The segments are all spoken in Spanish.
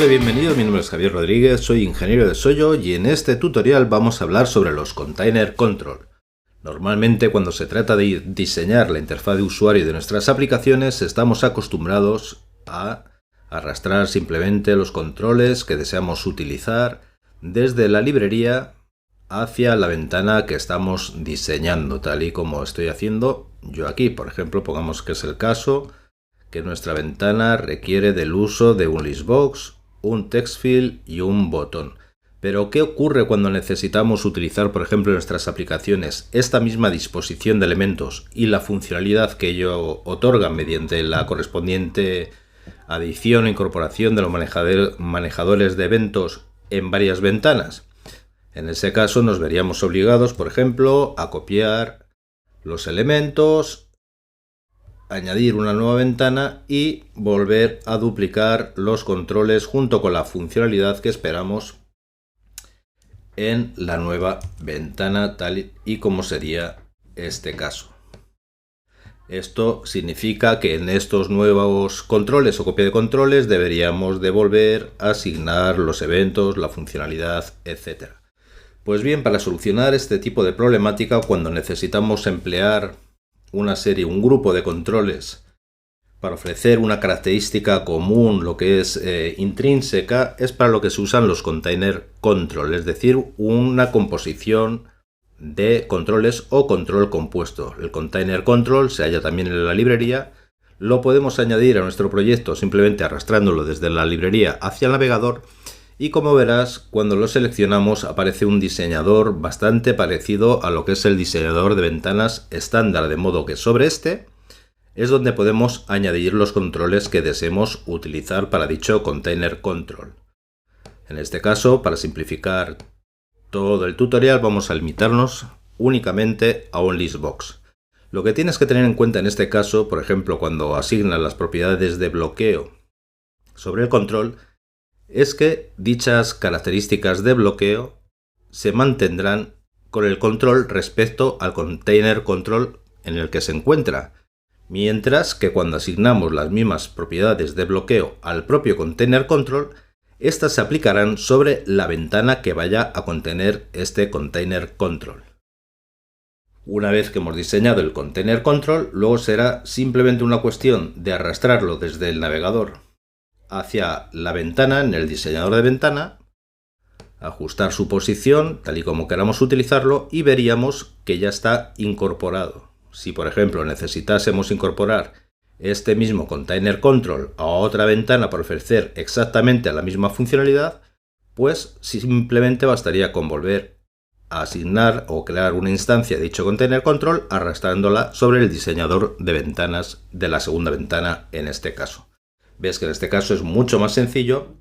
Hola, bienvenido, mi nombre es Javier Rodríguez, soy ingeniero de Soyo y en este tutorial vamos a hablar sobre los Container Control. Normalmente cuando se trata de diseñar la interfaz de usuario de nuestras aplicaciones estamos acostumbrados a arrastrar simplemente los controles que deseamos utilizar desde la librería hacia la ventana que estamos diseñando, tal y como estoy haciendo yo aquí. Por ejemplo, pongamos que es el caso que nuestra ventana requiere del uso de un listbox, un text field y un botón. Pero ¿qué ocurre cuando necesitamos utilizar, por ejemplo, en nuestras aplicaciones esta misma disposición de elementos y la funcionalidad que ello otorga mediante la correspondiente adición e incorporación de los manejadores de eventos en varias ventanas? En ese caso nos veríamos obligados, por ejemplo, a copiar los elementos, añadir una nueva ventana y volver a duplicar los controles junto con la funcionalidad que esperamos en la nueva ventana, tal y como sería este caso. Esto significa que en estos nuevos controles o copia de controles deberíamos de volver a asignar los eventos, la funcionalidad, etc. Pues bien, para solucionar este tipo de problemática, cuando necesitamos emplear un grupo de controles para ofrecer una característica común, lo que es intrínseca, es para lo que se usan los Container Control, es decir, una composición de controles o control compuesto. El Container Control se halla también en la librería, lo podemos añadir a nuestro proyecto simplemente arrastrándolo desde la librería hacia el navegador. Y como verás, cuando lo seleccionamos aparece un diseñador bastante parecido a lo que es el diseñador de ventanas estándar, de modo que sobre este es donde podemos añadir los controles que deseemos utilizar para dicho Container Control. En este caso, para simplificar todo el tutorial, vamos a limitarnos únicamente a un listbox. Lo que tienes que tener en cuenta en este caso, por ejemplo, cuando asignas las propiedades de bloqueo sobre el control, es que dichas características de bloqueo se mantendrán con el control respecto al Container Control en el que se encuentra, mientras que cuando asignamos las mismas propiedades de bloqueo al propio Container Control, estas se aplicarán sobre la ventana que vaya a contener este Container Control. Una vez que hemos diseñado el Container Control, luego será simplemente una cuestión de arrastrarlo desde el navegador hacia la ventana en el diseñador de ventana, ajustar su posición tal y como queramos utilizarlo y veríamos que ya está incorporado. Si por ejemplo necesitásemos incorporar este mismo Container Control a otra ventana para ofrecer exactamente la misma funcionalidad, pues simplemente bastaría con volver a asignar o crear una instancia de dicho Container Control arrastrándola sobre el diseñador de ventanas de la segunda ventana en este caso. Ves que en este caso es mucho más sencillo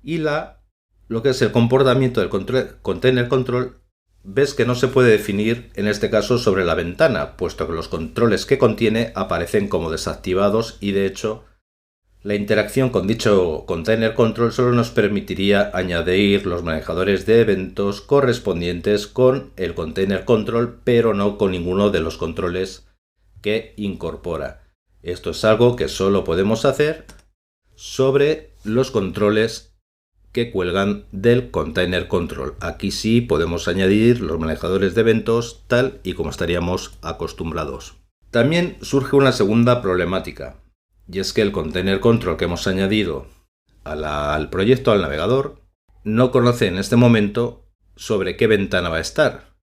y lo que es el comportamiento del Container Control, ves que no se puede definir en este caso sobre la ventana, puesto que los controles que contiene aparecen como desactivados y de hecho la interacción con dicho Container Control solo nos permitiría añadir los manejadores de eventos correspondientes con el Container Control, pero no con ninguno de los controles que incorpora. Esto es algo que solo podemos hacer sobre los controles que cuelgan del Container Control. Aquí sí podemos añadir los manejadores de eventos tal y como estaríamos acostumbrados. También surge una segunda problemática, y es que el Container Control que hemos añadido al proyecto, al navegador, no conoce en este momento sobre qué ventana va a estar.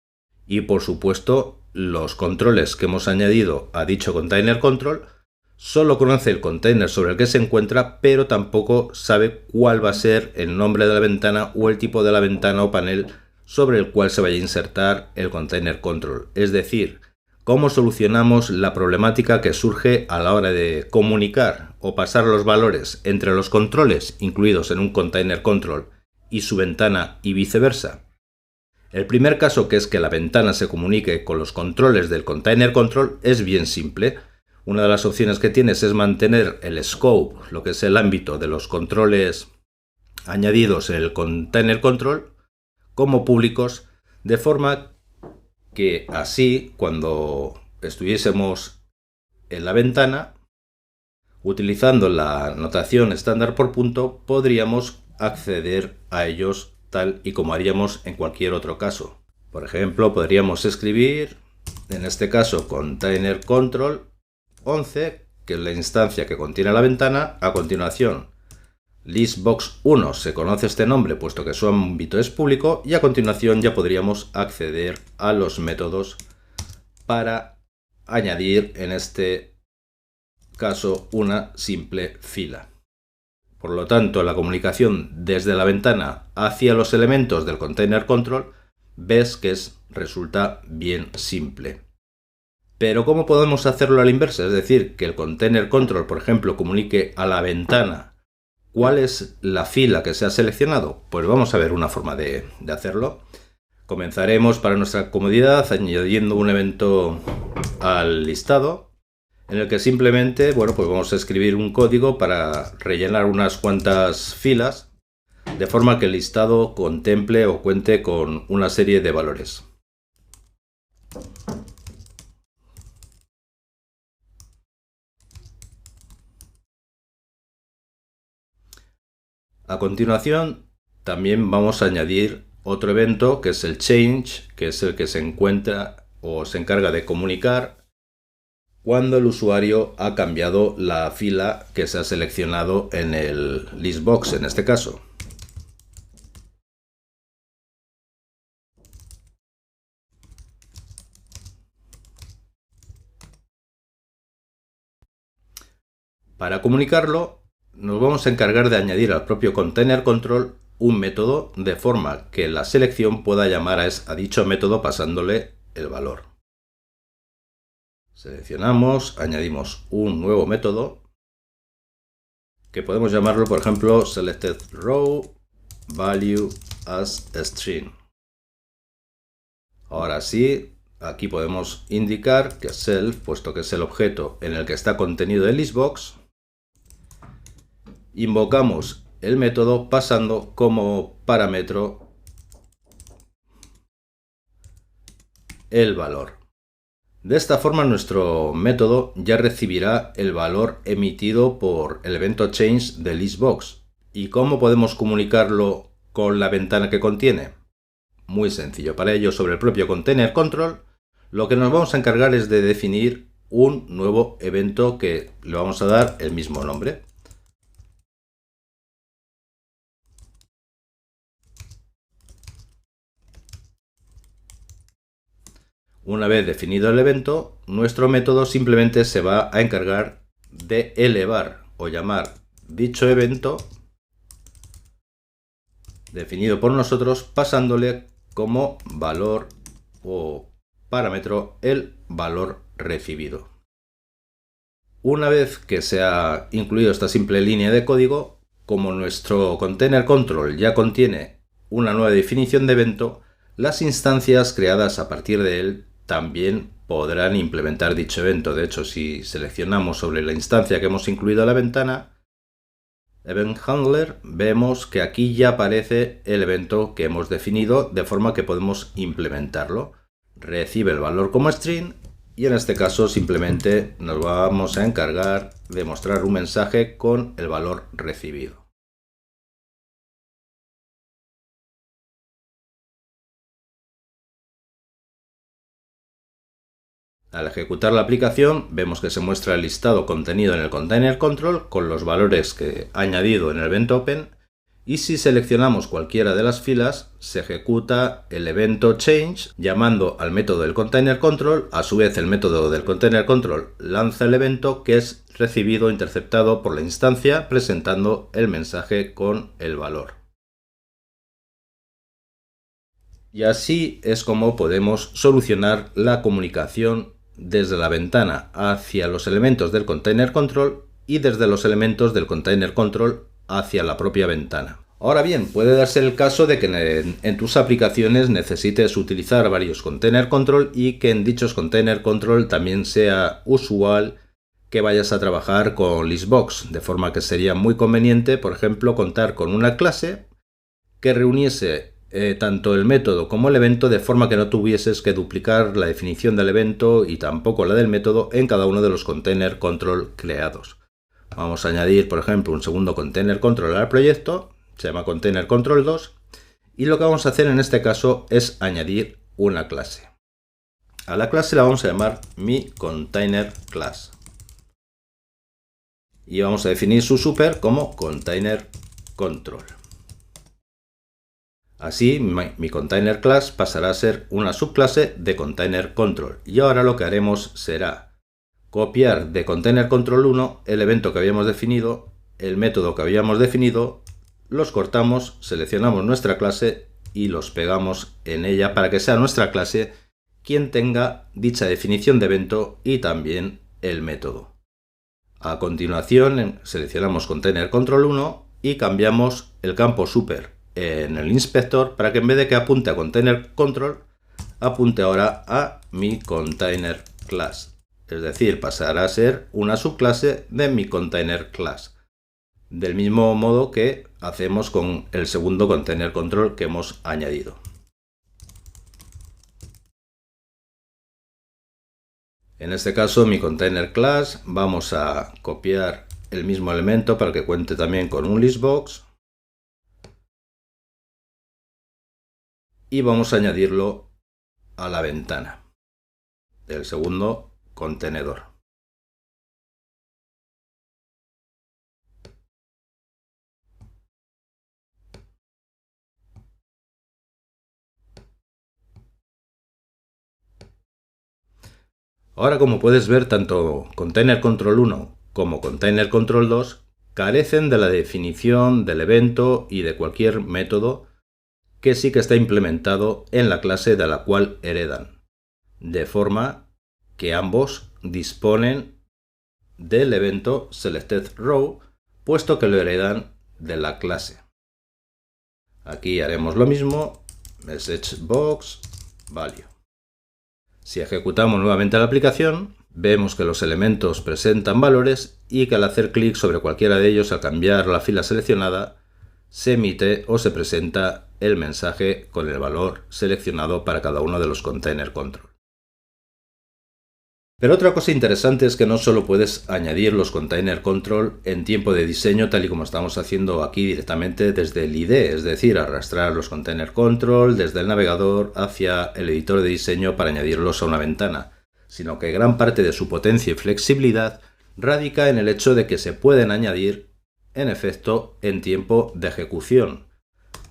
Y por supuesto, los controles que hemos añadido a dicho Container Control solo conoce el container sobre el que se encuentra, pero tampoco sabe cuál va a ser el nombre de la ventana o el tipo de la ventana o panel sobre el cual se vaya a insertar el Container Control. Es decir, cómo solucionamos la problemática que surge a la hora de comunicar o pasar los valores entre los controles incluidos en un Container Control y su ventana y viceversa. El primer caso, que es que la ventana se comunique con los controles del Container Control, es bien simple. Una de las opciones que tienes es mantener el scope, lo que es el ámbito de los controles añadidos en el Container Control, como públicos, de forma que así, cuando estuviésemos en la ventana, utilizando la notación estándar por punto, podríamos acceder a ellos tal y como haríamos en cualquier otro caso. Por ejemplo, podríamos escribir, en este caso, container control 11, que es la instancia que contiene la ventana. A continuación, listbox 1, se conoce este nombre puesto que su ámbito es público, y a continuación ya podríamos acceder a los métodos para añadir, en este caso, una simple fila. Por lo tanto, la comunicación desde la ventana hacia los elementos del container control ves que resulta bien simple. Pero ¿cómo podemos hacerlo a la inversa? Es decir, que el container control, por ejemplo, comunique a la ventana cuál es la fila que se ha seleccionado. Pues vamos a ver una forma de hacerlo. Comenzaremos, para nuestra comodidad, añadiendo un evento al listado, en el que simplemente, pues vamos a escribir un código para rellenar unas cuantas filas, de forma que el listado contemple o cuente con una serie de valores. A continuación, también vamos a añadir otro evento, que es el change, que es el que se encuentra o se encarga de comunicar cuando el usuario ha cambiado la fila que se ha seleccionado en el listbox, en este caso. Para comunicarlo, nos vamos a encargar de añadir al propio container control un método, de forma que la selección pueda llamar a dicho método pasándole el valor. Seleccionamos, añadimos un nuevo método, que podemos llamarlo, por ejemplo, selectedRow value as string. Ahora sí, aquí podemos indicar que self, puesto que es el objeto en el que está contenido el listbox, invocamos el método pasando como parámetro el valor. De esta forma, nuestro método ya recibirá el valor emitido por el evento change del listbox. ¿Y cómo podemos comunicarlo con la ventana que contiene? Muy sencillo. Para ello, sobre el propio container control, lo que nos vamos a encargar es de definir un nuevo evento que le vamos a dar el mismo nombre. Una vez definido el evento, nuestro método simplemente se va a encargar de elevar o llamar dicho evento definido por nosotros, pasándole como valor o parámetro el valor recibido. Una vez que se ha incluido esta simple línea de código, como nuestro container control ya contiene una nueva definición de evento, las instancias creadas a partir de él también podrán implementar dicho evento. De hecho, si seleccionamos sobre la instancia que hemos incluido a la ventana, Event Handler, vemos que aquí ya aparece el evento que hemos definido, de forma que podemos implementarlo. Recibe el valor como string y en este caso simplemente nos vamos a encargar de mostrar un mensaje con el valor recibido. Al ejecutar la aplicación, vemos que se muestra el listado contenido en el container control con los valores que ha añadido en el evento open, y si seleccionamos cualquiera de las filas, se ejecuta el evento change llamando al método del container control. A su vez, el método del container control lanza el evento que es recibido o interceptado por la instancia, presentando el mensaje con el valor. Y así es como podemos solucionar la comunicación desde la ventana hacia los elementos del container control y desde los elementos del container control hacia la propia ventana. Ahora bien, puede darse el caso de que en tus aplicaciones necesites utilizar varios container control y que en dichos container control también sea usual que vayas a trabajar con listbox, de forma que sería muy conveniente, por ejemplo, contar con una clase que reuniese tanto el método como el evento, de forma que no tuvieses que duplicar la definición del evento y tampoco la del método en cada uno de los container control creados. Vamos a añadir, por ejemplo, un segundo container control al proyecto, se llama Container Control 2, y lo que vamos a hacer en este caso es añadir una clase. A la clase la vamos a llamar MiContainerClass. Y vamos a definir su super como Container Control. Así, mi Container Class pasará a ser una subclase de Container Control. Y ahora lo que haremos será copiar de Container Control 1 el evento que habíamos definido, el método que habíamos definido, los cortamos, seleccionamos nuestra clase y los pegamos en ella para que sea nuestra clase quien tenga dicha definición de evento y también el método. A continuación seleccionamos Container Control 1 y cambiamos el campo super en el inspector para que en vez de que apunte a Container Control, apunte ahora a MiContainerClass. Es decir, pasará a ser una subclase de MiContainerClass. Del mismo modo que hacemos con el segundo Container Control que hemos añadido. En este caso, MiContainerClass, vamos a copiar el mismo elemento para que cuente también con un listbox y vamos a añadirlo a la ventana del segundo contenedor. Ahora, como puedes ver, tanto Container Control 1 como Container Control 2 carecen de la definición del evento y de cualquier método que sí que está implementado en la clase de la cual heredan, de forma que ambos disponen del evento SelectedRow, puesto que lo heredan de la clase. Aquí haremos lo mismo, MessageBox_value. Si ejecutamos nuevamente la aplicación, vemos que los elementos presentan valores y que al hacer clic sobre cualquiera de ellos al cambiar la fila seleccionada, se emite o se presenta el mensaje con el valor seleccionado para cada uno de los Container Control. Pero otra cosa interesante es que no solo puedes añadir los Container Control en tiempo de diseño tal y como estamos haciendo aquí directamente desde el IDE, es decir, arrastrar los Container Control desde el navegador hacia el editor de diseño para añadirlos a una ventana, sino que gran parte de su potencia y flexibilidad radica en el hecho de que se pueden añadir en efecto en tiempo de ejecución.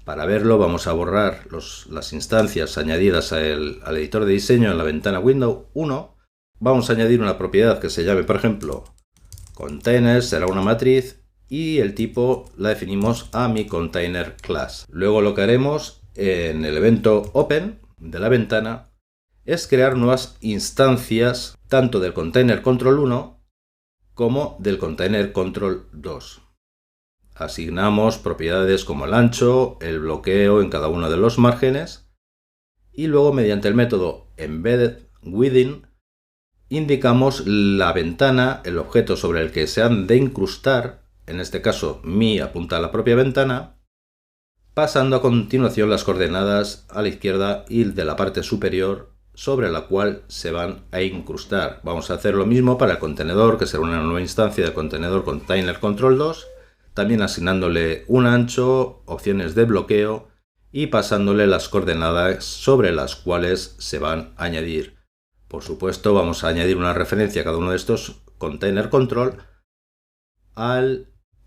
Para verlo vamos a borrar las instancias añadidas al editor de diseño en la ventana Windows 1. Vamos a añadir una propiedad que se llame, por ejemplo, containers, será una matriz y el tipo la definimos a MiContainerClass. Luego lo que haremos en el evento Open de la ventana es crear nuevas instancias tanto del Container Control 1 como del Container Control 2. Asignamos propiedades como el ancho, el bloqueo en cada uno de los márgenes y luego mediante el método EmbeddedWithin indicamos la ventana, el objeto sobre el que se han de incrustar, en este caso mi apunta a la propia ventana, pasando a continuación las coordenadas a la izquierda y de la parte superior sobre la cual se van a incrustar. Vamos a hacer lo mismo para el contenedor, que será una nueva instancia del contenedor Container Control 2, también asignándole un ancho, opciones de bloqueo y pasándole las coordenadas sobre las cuales se van a añadir. Por supuesto, vamos a añadir una referencia a cada uno de estos Container Control a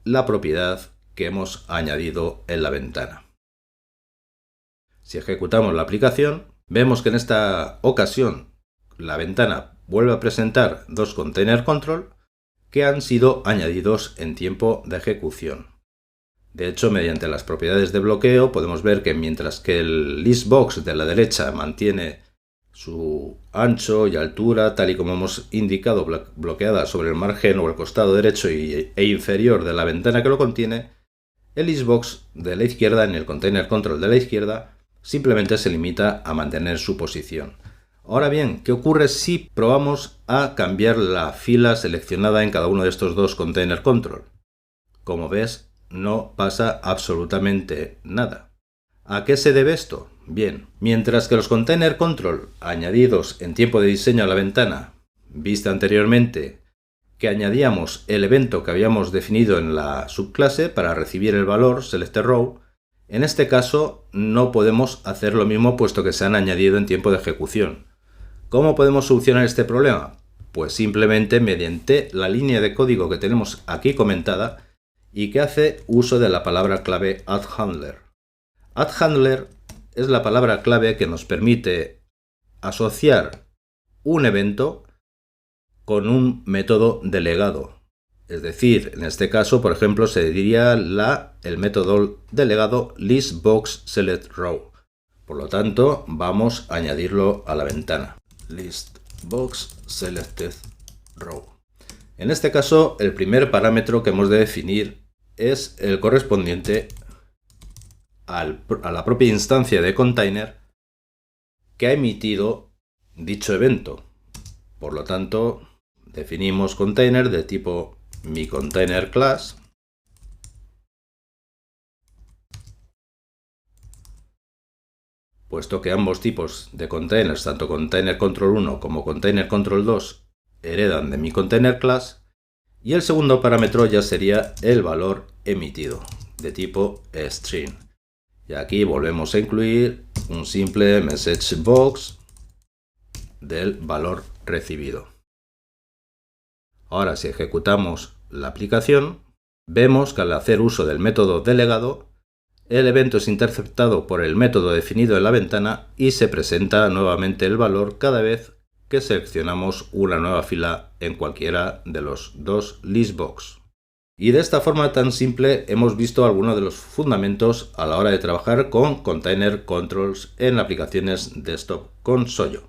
la propiedad que hemos añadido en la ventana. Si ejecutamos la aplicación, vemos que en esta ocasión la ventana vuelve a presentar dos Container Control que han sido añadidos en tiempo de ejecución. De hecho, mediante las propiedades de bloqueo podemos ver que mientras que el listbox de la derecha mantiene su ancho y altura tal y como hemos indicado bloqueada sobre el margen o el costado derecho e inferior de la ventana que lo contiene, el listbox de la izquierda en el Container Control de la izquierda simplemente se limita a mantener su posición. Ahora bien, ¿qué ocurre si probamos a cambiar la fila seleccionada en cada uno de estos dos Container Control? Como ves, no pasa absolutamente nada. ¿A qué se debe esto? Bien, mientras que los Container Control añadidos en tiempo de diseño a la ventana, vista anteriormente, que añadíamos el evento que habíamos definido en la subclase para recibir el valor selectRow. En este caso no podemos hacer lo mismo puesto que se han añadido en tiempo de ejecución. ¿Cómo podemos solucionar este problema? Pues simplemente mediante la línea de código que tenemos aquí comentada y que hace uso de la palabra clave addHandler. addHandler es la palabra clave que nos permite asociar un evento con un método delegado. Es decir, en este caso, por ejemplo, se diría el método delegado listBoxSelectRow. Por lo tanto, vamos a añadirlo a la ventana. listBoxSelectedRow. En este caso, el primer parámetro que hemos de definir es el correspondiente a la propia instancia de container que ha emitido dicho evento. Por lo tanto, definimos container de tipo miContainerClass puesto que ambos tipos de containers, tanto ContainerControl1 como ContainerControl2, heredan de miContainerClass, y el segundo parámetro ya sería el valor emitido, de tipo string. Y aquí volvemos a incluir un simple messagebox del valor recibido. Ahora, si ejecutamos la aplicación, vemos que al hacer uso del método delegado, el evento es interceptado por el método definido en la ventana y se presenta nuevamente el valor cada vez que seleccionamos una nueva fila en cualquiera de los dos listbox. Y de esta forma tan simple hemos visto algunos de los fundamentos a la hora de trabajar con Container Controls en aplicaciones desktop con Soyo.